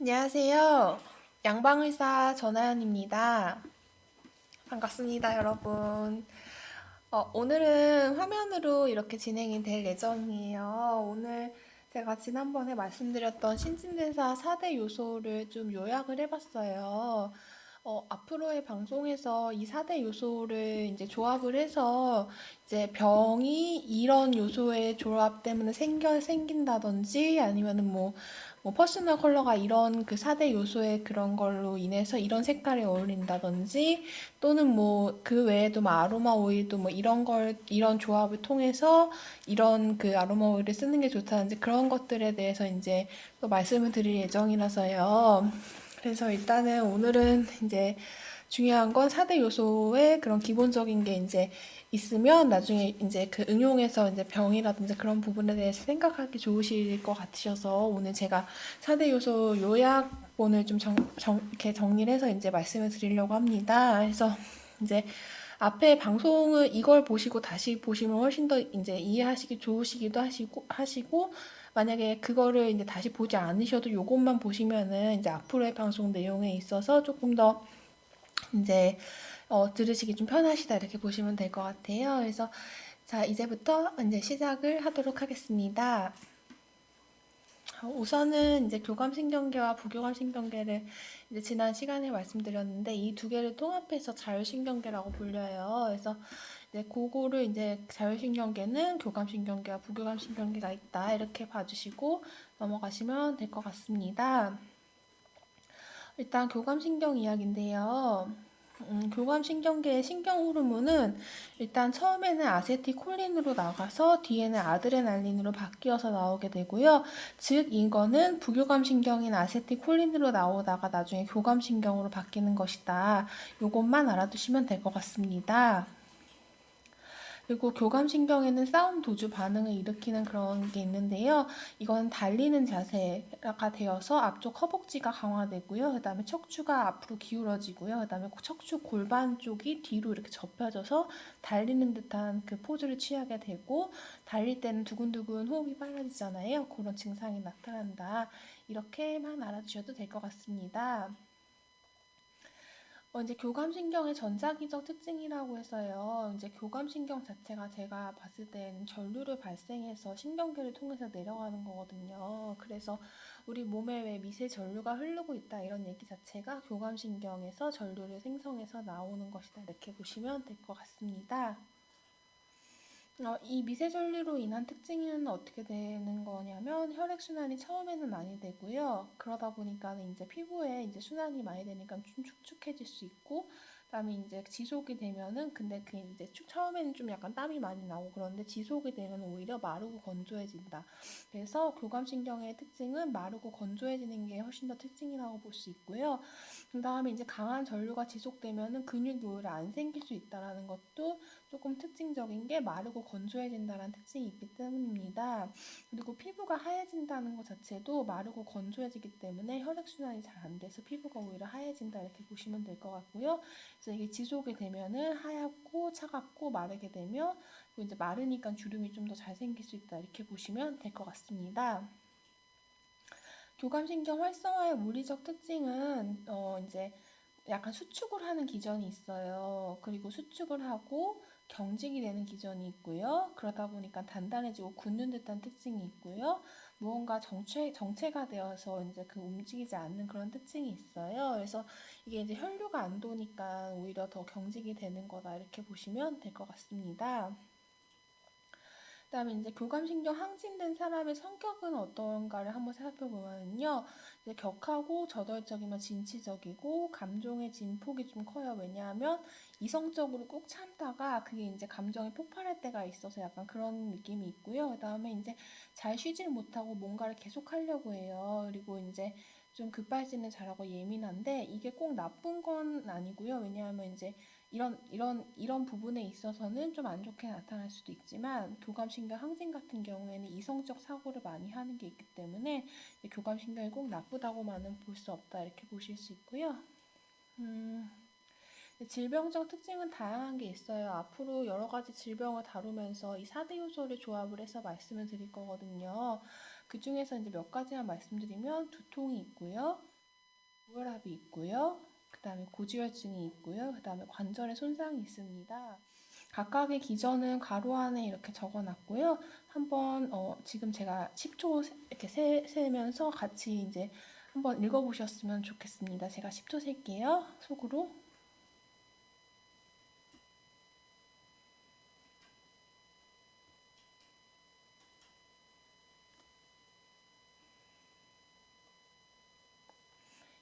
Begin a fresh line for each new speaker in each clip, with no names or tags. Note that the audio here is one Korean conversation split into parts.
안녕하세요. 양방의사 전하연입니다. 반갑습니다, 여러분. 오늘은 화면으로 이렇게 진행이 될 예정이에요. 오늘 제가 지난번에 말씀드렸던 신진대사 4대 요소를 좀 요약을 해봤어요. 앞으로의 방송에서 이 4대 요소를 이제 조합을 해서 이제 병이 이런 요소의 조합 때문에 생긴다든지 아니면은 뭐 퍼스널 컬러가 이런 그 4대 요소의 그런 걸로 인해서 이런 색깔이 어울린다든지 또는 뭐 그 외에도 뭐 아로마 오일도 뭐 이런 조합을 통해서 이런 그 아로마 오일을 쓰는 게 좋다든지 그런 것들에 대해서 이제 또 말씀을 드릴 예정이라서요. 그래서 일단은 오늘은 이제 중요한 건 4대 요소의 그런 기본적인 게 이제 있으면 나중에 이제 그 응용해서 이제 병이라든지 그런 부분에 대해서 생각하기 좋으실 것 같으셔서 오늘 제가 4대 요소 요약본을 좀 이렇게 정리를 해서 이제 말씀을 드리려고 합니다. 그래서 이제 앞에 방송을 이걸 보시고 다시 보시면 훨씬 더 이제 이해하시기 좋으시기도 하시고 만약에 그거를 이제 다시 보지 않으셔도 요것만 보시면은 이제 앞으로의 방송 내용에 있어서 조금 더 이제 들으시기 좀 편하시다 이렇게 보시면 될 것 같아요. 그래서 자, 이제부터 이제 시작을 하도록 하겠습니다. 우선은 이제 교감신경계와 부교감신경계를 이제 지난 시간에 말씀드렸는데 이 두 개를 통합해서 자율신경계라고 불려요. 그래서 이제 그거를 이제 자율신경계는 교감신경계와 부교감신경계가 있다 이렇게 봐주시고 넘어가시면 될 것 같습니다. 일단 교감신경 이야기인데요. 교감신경계의 신경호르몬은 일단 처음에는 아세틸콜린으로 나가서 뒤에는 아드레날린으로 바뀌어서 나오게 되고요. 즉 이거는 부교감신경인 아세틸콜린으로 나오다가 나중에 교감신경으로 바뀌는 것이다. 이것만 알아두시면 될 것 같습니다. 그리고 교감신경에는 싸움 도주 반응을 일으키는 그런 게 있는데요. 이건 달리는 자세가 되어서 앞쪽 허벅지가 강화되고요. 그 다음에 척추가 앞으로 기울어지고요. 그 다음에 척추 골반 쪽이 뒤로 이렇게 접혀져서 달리는 듯한 그 포즈를 취하게 되고 달릴 때는 두근두근 호흡이 빨라지잖아요. 그런 증상이 나타난다. 이렇게만 알아주셔도 될 것 같습니다. 이제 교감신경의 전자기적 특징이라고 해서요. 이제 교감신경 자체가 제가 봤을 때는 전류를 발생해서 신경계를 통해서 내려가는 거거든요. 그래서 우리 몸에 왜 미세 전류가 흐르고 있다 이런 얘기 자체가 교감신경에서 전류를 생성해서 나오는 것이다 이렇게 보시면 될 것 같습니다. 이 미세전류로 인한 특징은 어떻게 되는 거냐면 혈액순환이 처음에는 많이 되고요. 그러다 보니까 이제 피부에 이제 순환이 많이 되니까 좀 축축해질 수 있고, 그다음에 이제 지속이 되면은 근데 그 이제 처음에는 좀 약간 땀이 많이 나고 그런데 지속이 되면 오히려 마르고 건조해진다. 그래서 교감신경의 특징은 마르고 건조해지는 게 훨씬 더 특징이라고 볼 수 있고요. 그 다음에 이제 강한 전류가 지속되면은 근육이 오히려 안 생길 수 있다라는 것도 조금 특징적인 게 마르고 건조해진다는 특징이 있기 때문입니다. 그리고 피부가 하얘진다는 것 자체도 마르고 건조해지기 때문에 혈액순환이 잘 안 돼서 피부가 오히려 하얘진다 이렇게 보시면 될 것 같고요. 그래서 이게 지속이 되면은 하얗고 차갑고 마르게 되면 이제 마르니까 주름이 좀 더 잘 생길 수 있다 이렇게 보시면 될 것 같습니다. 교감신경 활성화의 물리적 특징은 이제 약간 수축을 하는 기전이 있어요. 그리고 수축을 하고 경직이 되는 기전이 있고요. 그러다 보니까 단단해지고 굳는 듯한 특징이 있고요. 무언가 정체가 되어서 이제 그 움직이지 않는 그런 특징이 있어요. 그래서 이게 이제 혈류가 안 도니까 오히려 더 경직이 되는 거다 이렇게 보시면 될 것 같습니다. 그다음에 이제 교감신경 항진된 사람의 성격은 어떤가를 한번 살펴보면요. 이제 격하고 저돌적이면 진취적이고 감정의 진폭이 좀 커요. 왜냐하면 이성적으로 꾹 참다가 그게 이제 감정이 폭발할 때가 있어서 약간 그런 느낌이 있고요. 그다음에 이제 잘 쉬질 못하고 뭔가를 계속 하려고 해요. 그리고 이제 좀 급발진을 잘하고 예민한데 이게 꼭 나쁜 건 아니고요. 왜냐하면 이제 이런 부분에 있어서는 좀 안 좋게 나타날 수도 있지만 교감신경 항진 같은 경우에는 이성적 사고를 많이 하는 게 있기 때문에 교감신경이 꼭 나쁘다고만은 볼 수 없다 이렇게 보실 수 있고요. 질병적 특징은 다양한 게 있어요. 앞으로 여러 가지 질병을 다루면서 이 4대 요소를 조합을 해서 말씀을 드릴 거거든요. 그 중에서 이제 몇 가지만 말씀드리면 두통이 있고요. 고혈압이 있고요. 그 다음에 고지혈증이 있고요. 그 다음에 관절에 손상이 있습니다. 각각의 기전은 가로 안에 이렇게 적어놨고요. 한번 지금 제가 10초 이렇게 세면서 같이 이제 한번 읽어보셨으면 좋겠습니다. 제가 10초 셀게요. 속으로.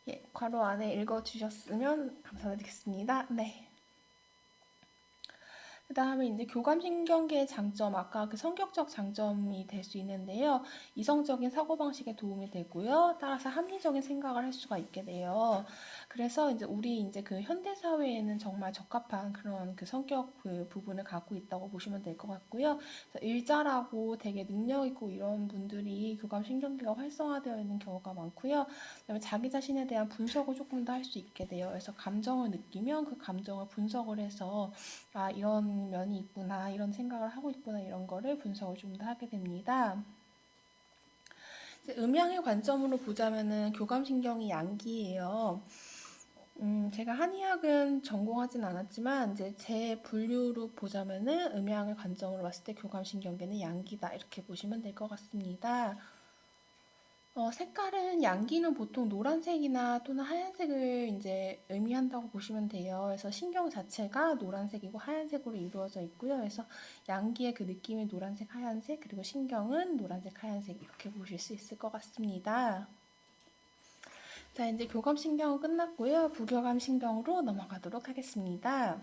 예, 괄호 안에 읽어주셨으면 감사드리겠습니다. 네. 그 다음에 이제 교감신경계의 장점, 아까 그 성격적 장점이 될 수 있는데요. 이성적인 사고방식에 도움이 되고요. 따라서 합리적인 생각을 할 수가 있게 돼요. 그래서 이제 우리 이제 그 현대사회에는 정말 적합한 그런 그 성격 그 부분을 갖고 있다고 보시면 될 것 같고요. 그래서 일 잘하고 되게 능력 있고 이런 분들이 교감신경계가 활성화되어 있는 경우가 많고요. 그다음에 자기 자신에 대한 분석을 조금 더 할 수 있게 돼요. 그래서 감정을 느끼면 그 감정을 분석을 해서 아, 이런 면이 있구나, 이런 생각을 하고 있구나, 이런 거를 분석을 좀 더 하게 됩니다. 이제 음양의 관점으로 보자면은 교감신경이 양기예요. 제가 한의학은 전공하진 않았지만 이제 제 분류로 보자면은 음양의 관점으로 봤을 때 교감신경계는 양기다 이렇게 보시면 될 것 같습니다. 색깔은 양기는 보통 노란색이나 또는 하얀색을 이제 의미한다고 보시면 돼요. 그래서 신경 자체가 노란색이고 하얀색으로 이루어져 있고요. 그래서 양기의 그 느낌이 노란색, 하얀색, 그리고 신경은 노란색, 하얀색 이렇게 보실 수 있을 것 같습니다. 자, 이제 교감신경은 끝났고요. 부교감신경으로 넘어가도록 하겠습니다.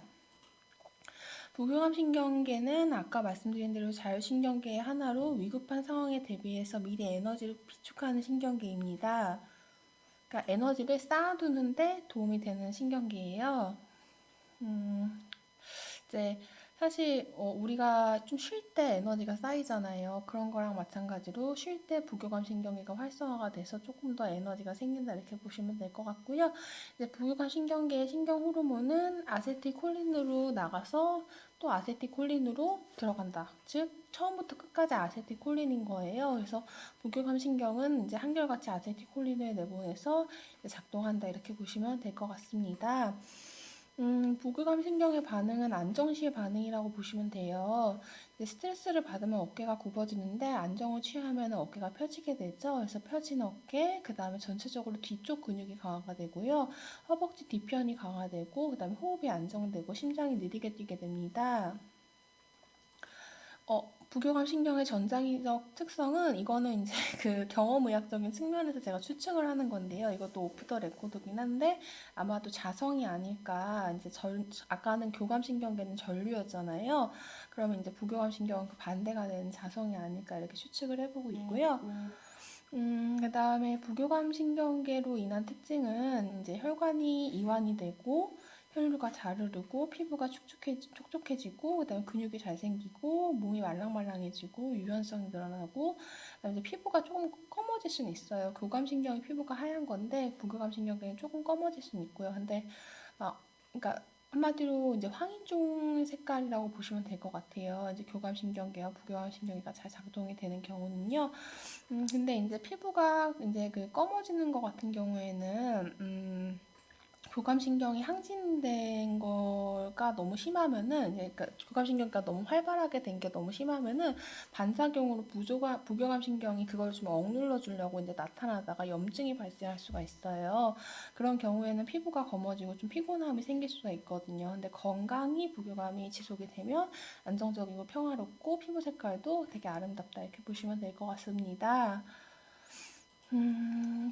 부교감신경계는 아까 말씀드린 대로 자율신경계의 하나로 위급한 상황에 대비해서 미리 에너지를 비축하는 신경계입니다. 그러니까 에너지를 쌓아두는데 도움이 되는 신경계예요. 이제 사실 우리가 좀 쉴 때 에너지가 쌓이잖아요. 그런 거랑 마찬가지로 쉴 때 부교감 신경계가 활성화가 돼서 조금 더 에너지가 생긴다 이렇게 보시면 될 것 같고요. 이제 부교감 신경계의 신경 호르몬은 아세틸콜린으로 나가서 또 아세틸콜린으로 들어간다. 즉 처음부터 끝까지 아세틸콜린인 거예요. 그래서 부교감 신경은 이제 한결같이 아세틸콜린을 내보내서 작동한다 이렇게 보시면 될 것 같습니다. 부교감 신경의 반응은 안정시의 반응이라고 보시면 돼요. 스트레스를 받으면 어깨가 굽어지는데 안정을 취하면 어깨가 펴지게 되죠. 그래서 펴진 어깨, 그 다음에 전체적으로 뒤쪽 근육이 강화가 되고요. 허벅지 뒤편이 강화되고, 그 다음에 호흡이 안정되고 심장이 느리게 뛰게 됩니다. 부교감 신경의 전자기적 특성은 이거는 이제 그 경험의학적인 측면에서 제가 추측을 하는 건데요. 이것도 오프 더 레코드긴 한데 아마도 자성이 아닐까. 이제 아까는 교감 신경계는 전류였잖아요. 그러면 이제 부교감 신경은 그 반대가 되는 자성이 아닐까 이렇게 추측을 해보고 있고요. 그 다음에 부교감 신경계로 인한 특징은 이제 혈관이 이완이 되고 혈류가 잘 흐르고 피부가 촉촉해지고 그다음에 근육이 잘 생기고 몸이 말랑말랑해지고 유연성이 늘어나고 그다음에 피부가 조금 검어질 수는 있어요. 교감신경이 피부가 하얀 건데 부교감신경계는 조금 검어질 수는 있고요. 근데 그러니까 한마디로 이제 황인종 색깔이라고 보시면 될 것 같아요. 이제 교감신경계와 부교감신경계가 잘 작동이 되는 경우는요. 근데 이제 피부가 이제 그 검어지는 것 같은 경우에는 교감신경이 항진된 거가 너무 심하면은, 그러니까 교감신경가 너무 활발하게 된 게 너무 심하면은 반사경으로 부교감신경이 그걸 좀 억눌러 주려고 이제 나타나다가 염증이 발생할 수가 있어요. 그런 경우에는 피부가 검어지고 좀 피곤함이 생길 수가 있거든요. 근데 건강히 부교감이 지속이 되면 안정적이고 평화롭고 피부 색깔도 되게 아름답다 이렇게 보시면 될 것 같습니다.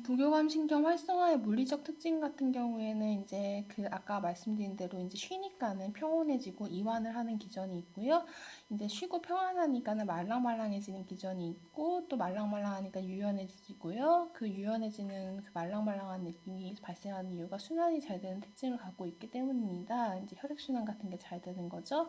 부교감 신경 활성화의 물리적 특징 같은 경우에는 이제 그 아까 말씀드린 대로 이제 쉬니까는 평온해지고 이완을 하는 기전이 있고요. 이제 쉬고 평안하니까는 말랑말랑해지는 기전이 있고 또 말랑말랑하니까 유연해지고요. 그 유연해지는 그 말랑말랑한 느낌이 발생하는 이유가 순환이 잘 되는 특징을 갖고 있기 때문입니다. 이제 혈액순환 같은 게 잘 되는 거죠.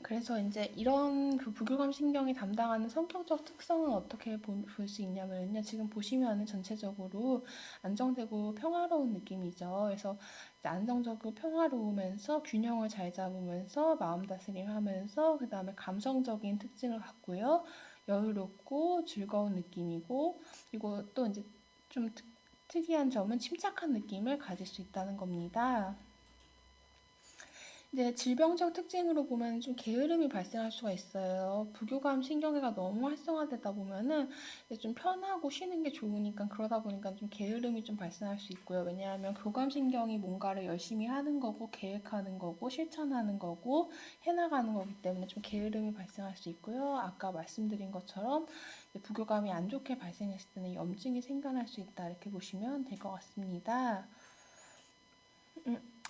그래서 이제 이런 그 부교감 신경이 담당하는 성격적 특성은 어떻게 볼 수 있냐면요. 지금 보시면은 전체적으로 안정되고 평화로운 느낌이죠. 그래서 안정적이고 평화로우면서 균형을 잘 잡으면서 마음 다스림하면서 그 다음에 감성적인 특징을 갖고요. 여유롭고 즐거운 느낌이고 그리고 또 이제 좀 특이한 점은 침착한 느낌을 가질 수 있다는 겁니다. 이제 질병적 특징으로 보면 좀 게으름이 발생할 수가 있어요. 부교감 신경계가 너무 활성화되다 보면은 이제 좀 편하고 쉬는 게 좋으니까 그러다 보니까 좀 게으름이 좀 발생할 수 있고요. 왜냐하면 교감 신경이 뭔가를 열심히 하는 거고 계획하는 거고 실천하는 거고 해나가는 거기 때문에 좀 게으름이 발생할 수 있고요. 아까 말씀드린 것처럼 부교감이 안 좋게 발생했을 때는 염증이 생겨날 수 있다 이렇게 보시면 될 것 같습니다.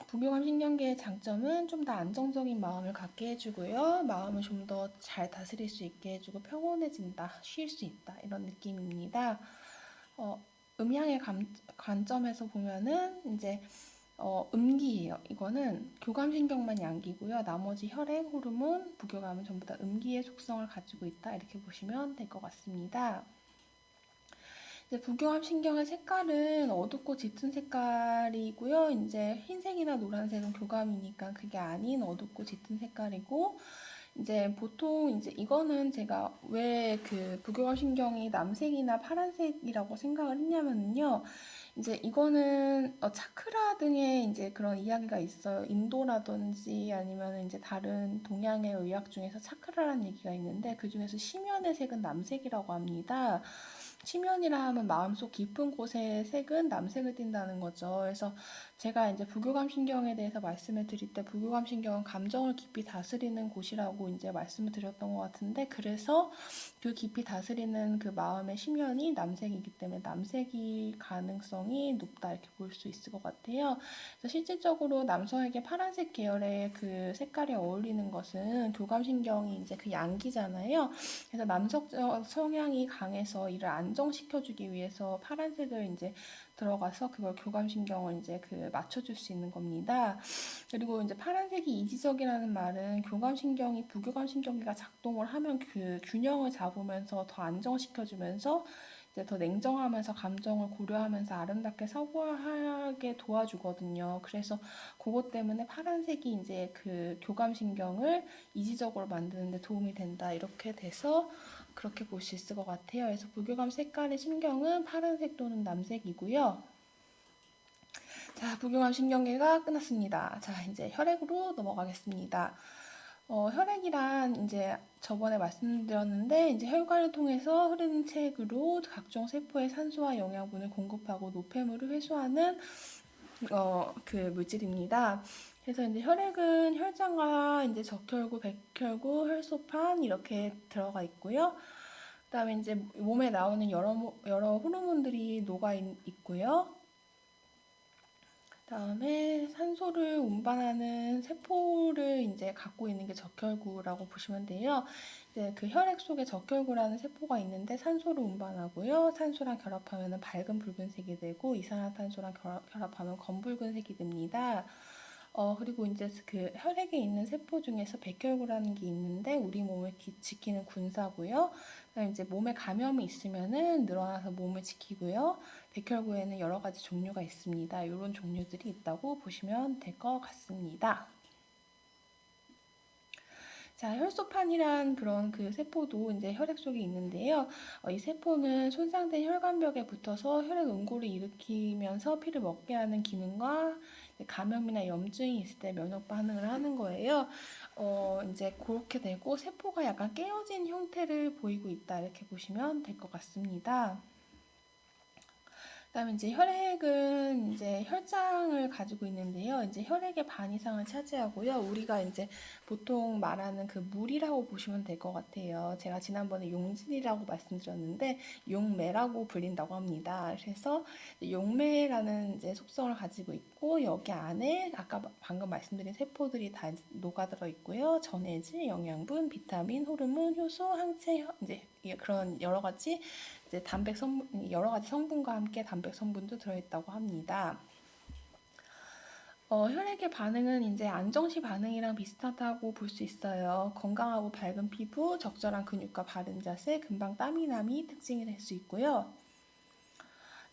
부교감 신경계의 장점은 좀 더 안정적인 마음을 갖게 해주고요. 마음을 좀 더 잘 다스릴 수 있게 해주고 평온해진다, 쉴 수 있다 이런 느낌입니다. 음양의 관점에서 보면은 이제 음기예요. 이거는 교감신경만 양기고요. 나머지 혈액, 호르몬, 부교감은 전부 다 음기의 속성을 가지고 있다 이렇게 보시면 될 것 같습니다. 이제 부교감 신경의 색깔은 어둡고 짙은 색깔이고요. 이제 흰색이나 노란색은 교감이니까 그게 아닌 어둡고 짙은 색깔이고, 이제 보통 이제 이거는 제가 왜 그 부교감 신경이 남색이나 파란색이라고 생각을 했냐면요. 이제 이거는 차크라 등의 이제 그런 이야기가 있어요. 인도라든지 아니면 이제 다른 동양의 의학 중에서 차크라라는 얘기가 있는데 그 중에서 심연의 색은 남색이라고 합니다. 심연이라 하면 마음속 깊은 곳의 색은 남색을 띈다는 거죠. 그래서 제가 이제 부교감 신경에 대해서 말씀을 드릴 때 부교감 신경은 감정을 깊이 다스리는 곳이라고 이제 말씀을 드렸던 것 같은데 그래서 그 깊이 다스리는 그 마음의 심연이 남색이기 때문에 남색이 가능성이 높다 이렇게 볼 수 있을 것 같아요. 그래서 실질적으로 남성에게 파란색 계열의 그 색깔이 어울리는 것은 교감신경이 이제 그 양기잖아요. 그래서 남성 성향이 강해서 이를 안정시켜주기 위해서 파란색을 이제 들어가서 그걸 교감신경을 이제 그 맞춰줄 수 있는 겁니다. 그리고 이제 파란색이 이지적이라는 말은 교감신경이 부교감신경계가 작동을 하면 그 균형을 잡으면서 더 안정시켜주면서 이제 더 냉정하면서 감정을 고려하면서 아름답게 사고하게 도와주거든요. 그래서 그것 때문에 파란색이 이제 그 교감신경을 이지적으로 만드는데 도움이 된다. 이렇게 돼서 그렇게 볼 수 있을 것 같아요. 그래서 부교감 색깔의 신경은 파란색 또는 남색이고요. 자, 부교감 신경계가 끝났습니다. 자, 이제 혈액으로 넘어가겠습니다. 혈액이란 이제 저번에 말씀드렸는데 이제 혈관을 통해서 흐르는 체액으로 각종 세포에 산소와 영양분을 공급하고 노폐물을 회수하는 그 물질입니다. 그래서 이제 혈액은 혈장과 이제 적혈구, 백혈구, 혈소판 이렇게 들어가 있고요. 그다음에 이제 몸에 나오는 여러 호르몬들이 녹아 있고요. 그다음에 산소를 운반하는 세포를 이제 갖고 있는 게 적혈구라고 보시면 돼요. 이제 그 혈액 속에 적혈구라는 세포가 있는데 산소를 운반하고요. 산소랑 결합하면 밝은 붉은색이 되고 이산화탄소랑 결합하면 검붉은색이 됩니다. 그리고 이제 그 혈액에 있는 세포 중에서 백혈구라는 게 있는데 우리 몸을 지키는 군사고요. 그다음에 이제 몸에 감염이 있으면은 늘어나서 몸을 지키고요. 백혈구에는 여러 가지 종류가 있습니다. 이런 종류들이 있다고 보시면 될 것 같습니다. 자, 혈소판이란 그런 그 세포도 이제 혈액 속에 있는데요. 이 세포는 손상된 혈관벽에 붙어서 혈액 응고를 일으키면서 피를 먹게 하는 기능과 감염이나 염증이 있을 때 면역 반응을 하는 거예요. 이제 그렇게 되고 세포가 약간 깨어진 형태를 보이고 있다 이렇게 보시면 될 것 같습니다. 그다음에 이제 혈액은 이제 혈장을 가지고 있는데요. 이제 혈액의 반 이상을 차지하고요. 우리가 이제 보통 말하는 그 물이라고 보시면 될 것 같아요. 제가 지난번에 용질이라고 말씀드렸는데 용매라고 불린다고 합니다. 그래서 용매라는 이제 속성을 가지고 있고 여기 안에 아까 방금 말씀드린 세포들이 다 녹아들어 있고요. 전해질, 영양분, 비타민, 호르몬, 효소, 항체 이제 그런 여러 가지 이제 여러 가지 성분과 함께 담백 성분도 들어있다고 합니다. 혈액의 반응은 이제 안정시 반응이랑 비슷하다고 볼 수 있어요. 건강하고 밝은 피부, 적절한 근육과 바른 자세, 금방 땀이 남이 특징이 될 수 있고요.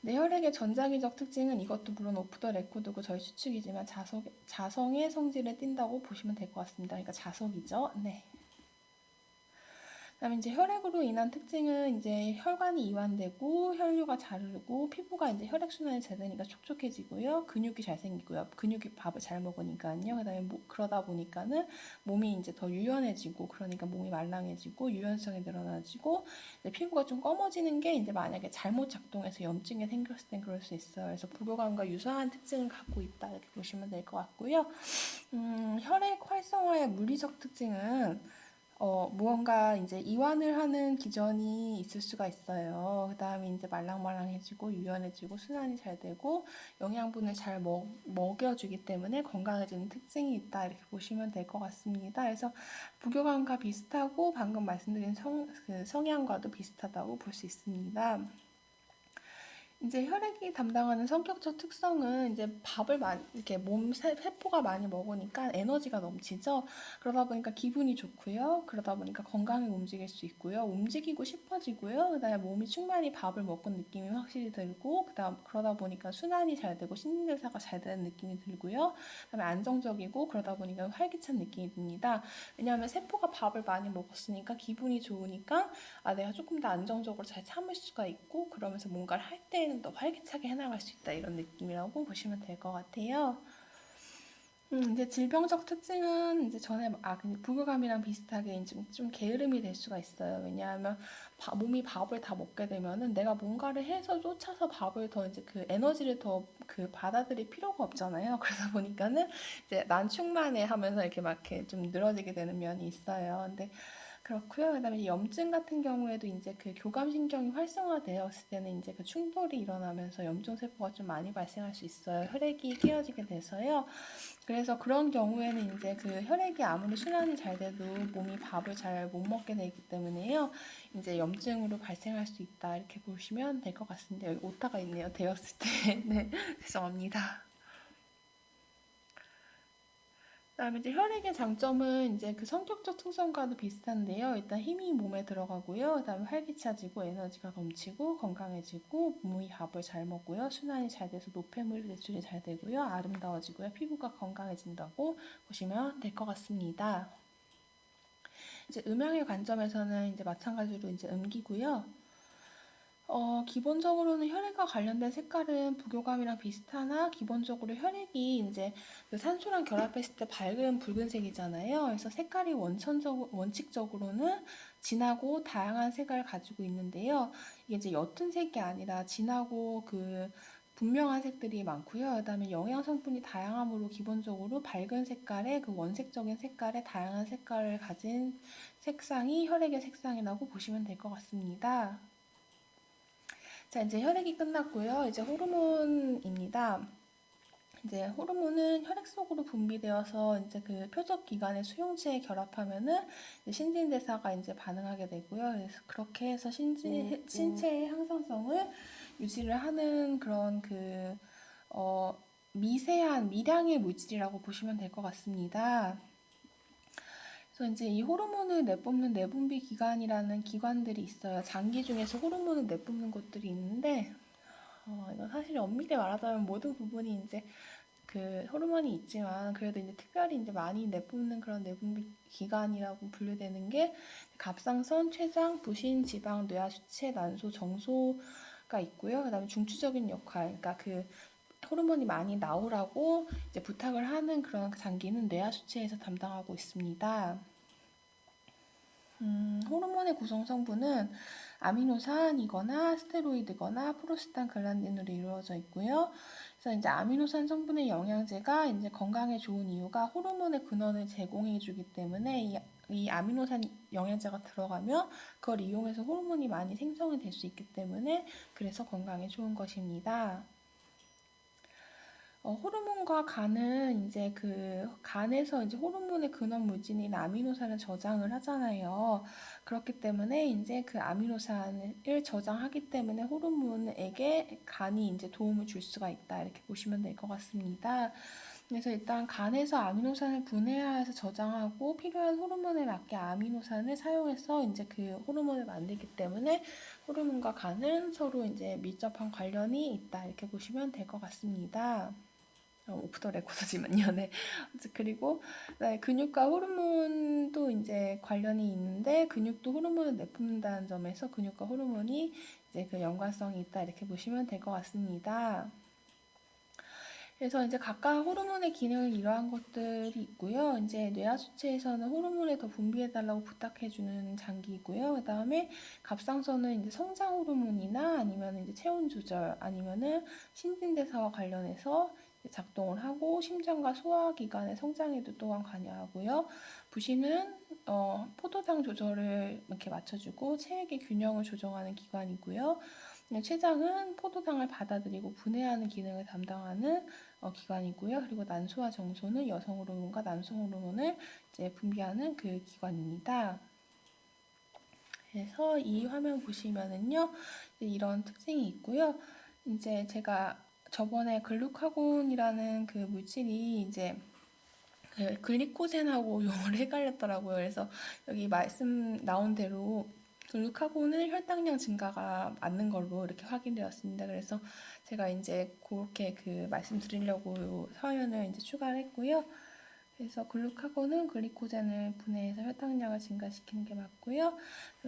네, 혈액의 전자기적 특징은 이것도 물론 오프 더 레코드고 저희 추측이지만 자성의 성질을 띈다고 보시면 될 것 같습니다. 그러니까 자석이죠. 네. 그다음에 이제 혈액으로 인한 특징은 이제 혈관이 이완되고 혈류가 잘 흐르고 피부가 이제 혈액순환이 잘 되니까 촉촉해지고요. 근육이 잘 생기고요. 근육이 밥을 잘 먹으니까요. 그다음에 그러다 보니까는 몸이 이제 더 유연해지고 그러니까 몸이 말랑해지고 유연성이 늘어나지고 피부가 좀 검어지는 게 이제 만약에 잘못 작동해서 염증이 생겼을 땐 그럴 수 있어요. 그래서 부교감과 유사한 특징을 갖고 있다 이렇게 보시면 될 것 같고요. 혈액 활성화의 물리적 특징은 무언가 이제 이완을 하는 기전이 있을 수가 있어요. 그 다음에 이제 말랑말랑해지고 유연해지고 순환이 잘 되고 영양분을 잘 먹여주기 때문에 건강해지는 특징이 있다 이렇게 보시면 될 것 같습니다. 그래서 부교감과 비슷하고 방금 말씀드린 그 성향과도 비슷하다고 볼 수 있습니다. 이제 혈액이 담당하는 성격적 특성은 이제 밥을 많이 이렇게 세포가 많이 먹으니까 에너지가 넘치죠. 그러다 보니까 기분이 좋고요. 그러다 보니까 건강히 움직일 수 있고요. 움직이고 싶어지고요. 그다음에 몸이 충만히 밥을 먹은 느낌이 확실히 들고 그러다 보니까 순환이 잘 되고 신진대사가 잘 되는 느낌이 들고요. 그다음에 안정적이고 그러다 보니까 활기찬 느낌이 듭니다. 왜냐하면 세포가 밥을 많이 먹었으니까 기분이 좋으니까 내가 조금 더 안정적으로 잘 참을 수가 있고 그러면서 뭔가를 할 때에는 더 활기차게 해나갈 수 있다 이런 느낌이라고 보시면 될 것 같아요. 이제 질병적 특징은 이제 전에 부교감이랑 비슷하게 이제 좀 게으름이 될 수가 있어요. 왜냐하면 몸이 밥을 다 먹게 되면은 내가 뭔가를 해서 쫓아서 밥을 더 이제 그 에너지를 더 그 받아들일 필요가 없잖아요. 그러다 보니까는 이제 난 충만해 하면서 이렇게 막 이렇게 좀 늘어지게 되는 면이 있어요. 근데 그렇고요. 그다음에 염증 같은 경우에도 이제 그 교감신경이 활성화되었을 때는 이제 그 충돌이 일어나면서 염증 세포가 좀 많이 발생할 수 있어요. 혈액이 깨어지게 돼서요. 그래서 그런 경우에는 이제 그 혈액이 아무리 순환이 잘 돼도 몸이 밥을 잘 못 먹게 되기 때문에요. 이제 염증으로 발생할 수 있다 이렇게 보시면 될 것 같습니다. 여기 오타가 있네요. 되었을 때. 네, 죄송합니다. 그다음에 이제 혈액의 장점은 이제 그 성격적 특성과도 비슷한데요. 일단 힘이 몸에 들어가고요. 그다음에 활기차지고 에너지가 넘치고 건강해지고 몸이 밥을 잘 먹고요. 순환이 잘 돼서 노폐물 배출이 잘 되고요. 아름다워지고요. 피부가 건강해진다고 보시면 될 것 같습니다. 이제 음양의 관점에서는 이제 마찬가지로 이제 음기고요. 기본적으로는 혈액과 관련된 색깔은 부교감이랑 비슷하나 기본적으로 혈액이 이제 그 산소랑 결합했을 때 밝은 붉은색이잖아요. 그래서 색깔이 원칙적으로는 진하고 다양한 색을 가지고 있는데요. 이게 이제 옅은 색이 아니라 진하고 그 분명한 색들이 많고요. 그다음에 영양 성분이 다양함으로 기본적으로 밝은 색깔의 그 원색적인 색깔의 다양한 색깔을 가진 색상이 혈액의 색상이라고 보시면 될 것 같습니다. 자, 이제 혈액이 끝났고요. 이제 호르몬입니다. 이제 호르몬은 혈액 속으로 분비되어서 이제 그 표적 기관의 수용체에 결합하면은 신진대사가 이제 반응하게 되고요. 그래서 그렇게 해서 신체의 항상성을 유지를 하는 그런 미세한 미량의 물질이라고 보시면 될 것 같습니다. 그래서 이제 이 호르몬을 내뿜는 내분비 기관이라는 기관들이 있어요. 장기 중에서 호르몬을 내뿜는 곳들이 있는데, 이거 사실 엄밀히 말하자면 모든 부분이 이제 그 호르몬이 있지만 그래도 이제 특별히 이제 많이 내뿜는 그런 내분비 기관이라고 분류되는 게 갑상선, 췌장, 부신, 지방, 뇌하수체, 난소, 정소가 있고요. 그다음에 중추적인 역할, 그러니까 그 호르몬이 많이 나오라고 이제 부탁을 하는 그런 장기는 뇌하수체에서 담당하고 있습니다. 호르몬의 구성 성분은 아미노산이거나 스테로이드거나 프로스탄글란딘으로 이루어져 있고요. 그래서 이제 아미노산 성분의 영양제가 이제 건강에 좋은 이유가 호르몬의 근원을 제공해 주기 때문에 이 아미노산 영양제가 들어가면 그걸 이용해서 호르몬이 많이 생성이 될 수 있기 때문에 그래서 건강에 좋은 것입니다. 호르몬과 간은 이제 그 간에서 이제 호르몬의 근원 물질인 아미노산을 저장을 하잖아요. 그렇기 때문에 이제 그 아미노산을 저장하기 때문에 호르몬에게 간이 이제 도움을 줄 수가 있다. 이렇게 보시면 될 것 같습니다. 그래서 일단 간에서 아미노산을 분해해서 저장하고 필요한 호르몬에 맞게 아미노산을 사용해서 이제 그 호르몬을 만들기 때문에 호르몬과 간은 서로 이제 밀접한 관련이 있다. 이렇게 보시면 될 것 같습니다. 오프 더 레코드지만요. 네. 그리고 네, 근육과 호르몬 근육도 이제 관련이 있는데 근육도 호르몬을 내뿜는다는 점에서 근육과 호르몬이 이제 그 연관성이 있다 이렇게 보시면 될 것 같습니다. 그래서 이제 각각 호르몬의 기능은 이러한 것들이 있고요. 이제 뇌하수체에서는 호르몬을 더 분비해달라고 부탁해주는 장기이고요. 그 다음에 갑상선은 이제 성장 호르몬이나 아니면 이제 체온 조절 아니면은 신진대사와 관련해서 작동을 하고 심장과 소화기관의 성장에도 또한 관여하고요. 부신은 포도당 조절을 이렇게 맞춰주고 체액의 균형을 조정하는 기관이고요. 췌장은 포도당을 받아들이고 분해하는 기능을 담당하는 기관이고요. 그리고 난소와 정소는 여성 호르몬과 남성 호르몬을 이제 분비하는 그 기관입니다. 그래서 이 화면 보시면은요, 이런 특징이 있고요. 이제 제가 저번에 글루카곤이라는 그 물질이 이제 그 글리코젠하고 용어를 헷갈렸더라고요. 그래서 여기 말씀 나온 대로 글루카곤은 혈당량 증가가 맞는 걸로 이렇게 확인되었습니다. 그래서 제가 이제 그렇게 그 말씀드리려고 화면을 이제 추가를 했고요. 그래서 글루카곤은 글리코젠을 분해해서 혈당량을 증가시키는 게 맞고요.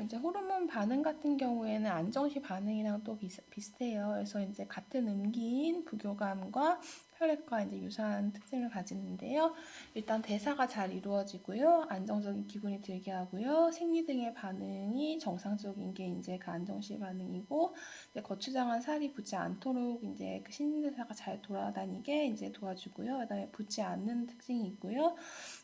이제 호르몬 반응 같은 경우에는 안정시 반응이랑 또 비슷해요. 그래서 이제 같은 음기인 부교감과 혈액과 이제 유사한 특징을 가지는데요. 일단 대사가 잘 이루어지고요. 안정적인 기분이 들게 하고요. 생리 등의 반응이 정상적인 게 이제 그 안정시 반응이고, 이제 거추장한 살이 붙지 않도록 이제 그 신진대사가 잘 돌아다니게 이제 도와주고요. 그다음에 붙지 않는 특징이 있고요.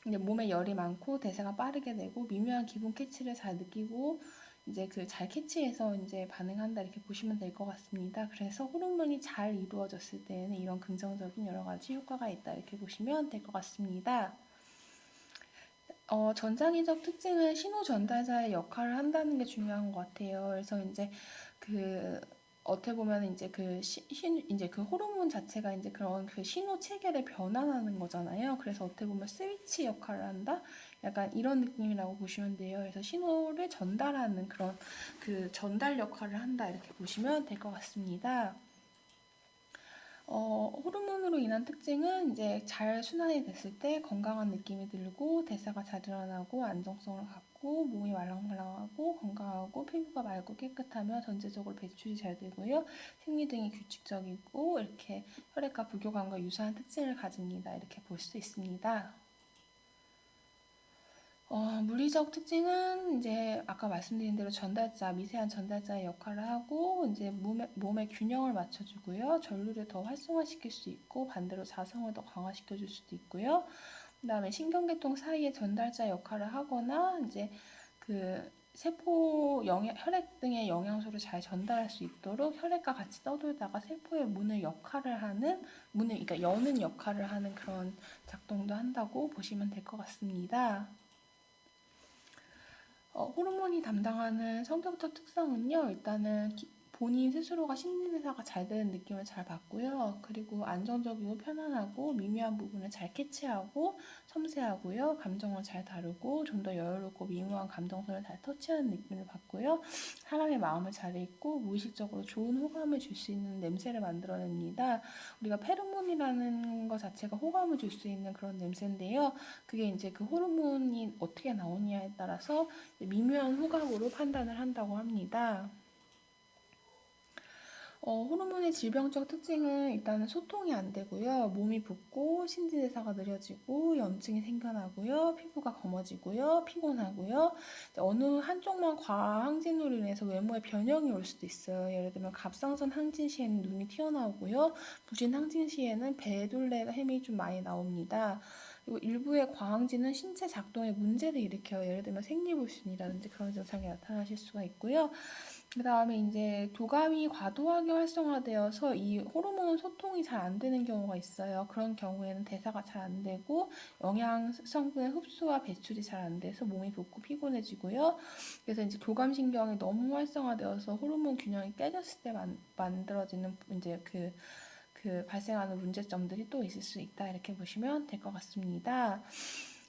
이제 몸에 열이 많고 대사가 빠르게 되고 미묘한 기분 캐치를 잘 느끼고 이제 그 잘 캐치해서 이제 반응한다 이렇게 보시면 될 것 같습니다. 그래서 호르몬이 잘 이루어졌을 때에는 이런 긍정적인 여러 가지 효과가 있다 이렇게 보시면 될 것 같습니다. 전장기적 특징은 신호 전달자의 역할을 한다는 게 중요한 것 같아요. 그래서 이제 그 어떻게 보면 이제 이제 그 호르몬 자체가 이제 그런 그 신호 체계를 변환하는 거잖아요. 그래서 어떻게 보면 스위치 역할을 한다? 약간 이런 느낌이라고 보시면 돼요. 그래서 신호를 전달하는 그런 그 전달 역할을 한다 이렇게 보시면 될 것 같습니다. 호르몬으로 인한 특징은 이제 잘 순환이 됐을 때 건강한 느낌이 들고 대사가 잘 일어나고 안정성을 갖고 몸이 말랑말랑하고 건강하고 피부가 맑고 깨끗하며 전체적으로 배출이 잘 되고요. 생리 등이 규칙적이고 이렇게 혈액과 부교감과 유사한 특징을 가집니다. 이렇게 볼 수 있습니다. 물리적 특징은 이제 아까 말씀드린 대로 전달자, 미세한 전달자의 역할을 하고 이제 몸의 균형을 맞춰주고요. 전류를 더 활성화시킬 수 있고 반대로 자성을 더 강화시켜줄 수도 있고요. 그다음에 신경계통 사이에 전달자 역할을 하거나 이제 그 혈액 등의 영양소를 잘 전달할 수 있도록 혈액과 같이 떠돌다가 세포의 그러니까 여는 역할을 하는 그런 작동도 한다고 보시면 될 것 같습니다. 호르몬이 담당하는 성격적 특성은요, 일단은 본인 스스로가 신진대사가 잘 되는 느낌을 잘 받고요. 그리고 안정적이고 편안하고 미묘한 부분을 잘 캐치하고 섬세하고요. 감정을 잘 다루고 좀 더 여유롭고 미묘한 감정선을 잘 터치하는 느낌을 받고요. 사람의 마음을 잘 읽고 무의식적으로 좋은 호감을 줄 수 있는 냄새를 만들어냅니다. 우리가 페로몬이라는 것 자체가 호감을 줄 수 있는 그런 냄새인데요. 그게 이제 그 호르몬이 어떻게 나오느냐에 따라서 미묘한 후각으로 판단을 한다고 합니다. 호르몬의 질병적 특징은 일단은 소통이 안 되고요. 몸이 붓고 신진대사가 느려지고 염증이 생겨나고요. 피부가 검어지고요. 피곤하고요. 어느 한쪽만 과항진으로 인해서 외모에 변형이 올 수도 있어요. 예를 들면 갑상선 항진 시에는 눈이 튀어나오고요. 부신 항진 시에는 배둘레 햄이 좀 많이 나옵니다. 그리고 일부의 과항진은 신체 작동에 문제를 일으켜요. 예를 들면 생리불순이라든지 그런 증상이 나타나실 수가 있고요. 그 다음에 이제 도감이 과도하게 활성화되어서 이 호르몬 소통이 잘 안 되는 경우가 있어요. 그런 경우에는 대사가 잘 안 되고 영양 성분의 흡수와 배출이 잘 안 돼서 몸이 붓고 피곤해지고요. 그래서 이제 교감신경이 너무 활성화되어서 호르몬 균형이 깨졌을 때 만들어지는 이제 그 발생하는 문제점들이 또 있을 수 있다. 이렇게 보시면 될 것 같습니다.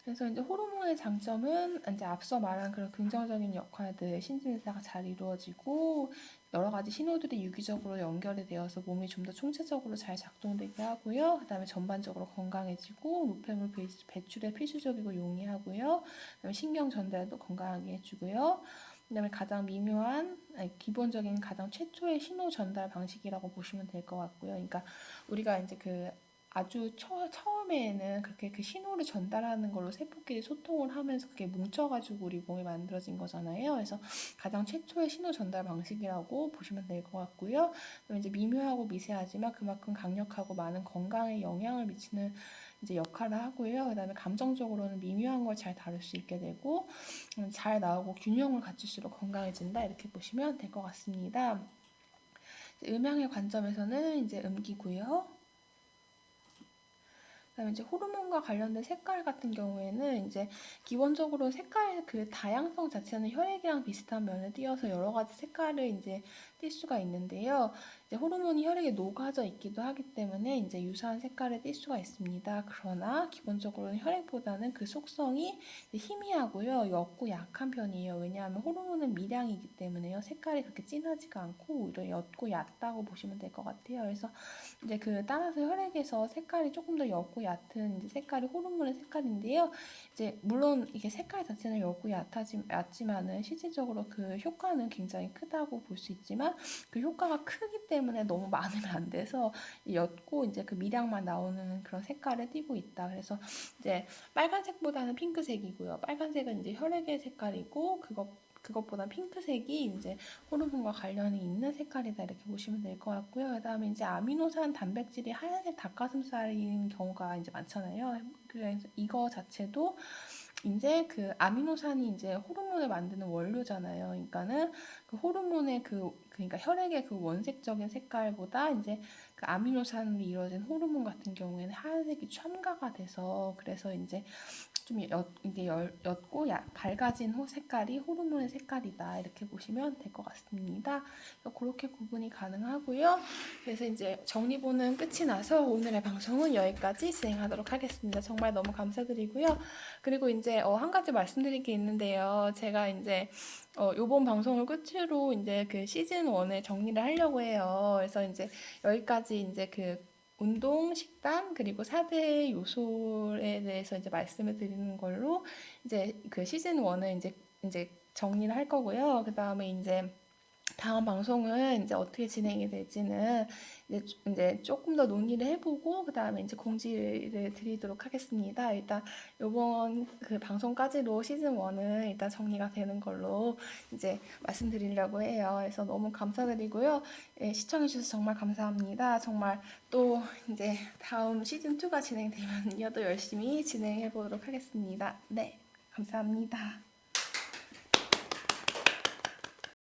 그래서 이제 호르몬의 장점은 이제 앞서 말한 그런 긍정적인 역할들, 신진대사가 잘 이루어지고 여러 가지 신호들이 유기적으로 연결이 되어서 몸이 좀 더 총체적으로 잘 작동되게 하고요. 그다음에 전반적으로 건강해지고 노폐물 배출에 필수적이고 용이하고요. 그다음에 신경 전달도 건강하게 해주고요. 그다음에 가장 미묘한, 기본적인 가장 최초의 신호 전달 방식이라고 보시면 될 것 같고요. 그러니까 우리가 이제 그 아주 처음에는 그렇게 그 신호를 전달하는 걸로 세포끼리 소통을 하면서 그게 뭉쳐가지고 우리 몸이 만들어진 거잖아요. 그래서 가장 최초의 신호 전달 방식이라고 보시면 될 것 같고요. 그럼 이제 미묘하고 미세하지만 그만큼 강력하고 많은 건강에 영향을 미치는 이제 역할을 하고요. 그다음에 감정적으로는 미묘한 걸 잘 다룰 수 있게 되고 잘 나오고 균형을 갖출수록 건강해진다 이렇게 보시면 될 것 같습니다. 음향의 관점에서는 이제 음기고요. 그다음에 이제 호르몬과 관련된 색깔 같은 경우에는 이제 기본적으로 색깔 그 다양성 자체는 혈액이랑 비슷한 면을 띄어서 여러 가지 색깔을 이제 띌 수가 있는데요. 이제 호르몬이 혈액에 녹아져 있기도 하기 때문에 이제 유사한 색깔을 띌 수가 있습니다. 그러나 기본적으로는 혈액보다는 그 속성이 희미하고요, 옅고 약한 편이에요. 왜냐하면 호르몬은 미량이기 때문에요. 색깔이 그렇게 진하지가 않고 오히려 옅고 얕다고 보시면 될 것 같아요. 그래서 이제 그 따라서 혈액에서 색깔이 조금 더 옅고 얕은 이제 색깔이 호르몬의 색깔인데요. 이제 물론 이게 색깔 자체는 옅고 얕지만은 실질적으로 그 효과는 굉장히 크다고 볼 수 있지만 그 효과가 크기 때문에 너무 많으면 안 돼서 옅고 이제 그 미량만 나오는 그런 색깔을 띠고 있다. 그래서 이제 빨간색보다는 핑크색이고요. 빨간색은 이제 혈액의 색깔이고 그것보다 핑크색이 이제 호르몬과 관련이 있는 색깔이다 이렇게 보시면 될 것 같고요. 그다음에 이제 아미노산 단백질이 하얀색 닭가슴살인 경우가 이제 많잖아요. 그래서 이거 자체도 이제 그 아미노산이 이제 호르몬을 만드는 원료잖아요. 그러니까는 그 호르몬의 그러니까 혈액의 그 원색적인 색깔보다 이제 그 아미노산으로 이루어진 호르몬 같은 경우에는 하얀색이 첨가가 돼서 그래서 이제 좀 이게 옅고 밝아진 색깔이 호르몬의 색깔이다 이렇게 보시면 될 것 같습니다. 그렇게 구분이 가능하고요. 그래서 이제 정리본은 끝이 나서 오늘의 방송은 여기까지 진행하도록 하겠습니다. 정말 너무 감사드리고요. 그리고 이제 한 가지 말씀드릴 게 있는데요. 제가 이제 요번 방송을 끝으로 이제 그 시즌 1을 정리를 하려고 해요. 그래서 이제 여기까지 이제 그 운동, 식단, 그리고 4대 요소에 대해서 이제 말씀을 드리는 걸로 이제 그 시즌 1을 이제 정리를 할 거고요. 그 다음에 이제 다음 방송은 이제 어떻게 진행이 될지는 이제 조금 더 논의를 해보고 그 다음에 이제 공지를 드리도록 하겠습니다. 일단 요번 그 방송까지로 시즌 1은 일단 정리가 되는 걸로 이제 말씀드리려고 해요. 그래서 너무 감사드리고요. 예, 시청해주셔서 정말 감사합니다. 정말 또 이제 다음 시즌 2가 진행되면요 또 열심히 진행해 보도록 하겠습니다. 네, 감사합니다.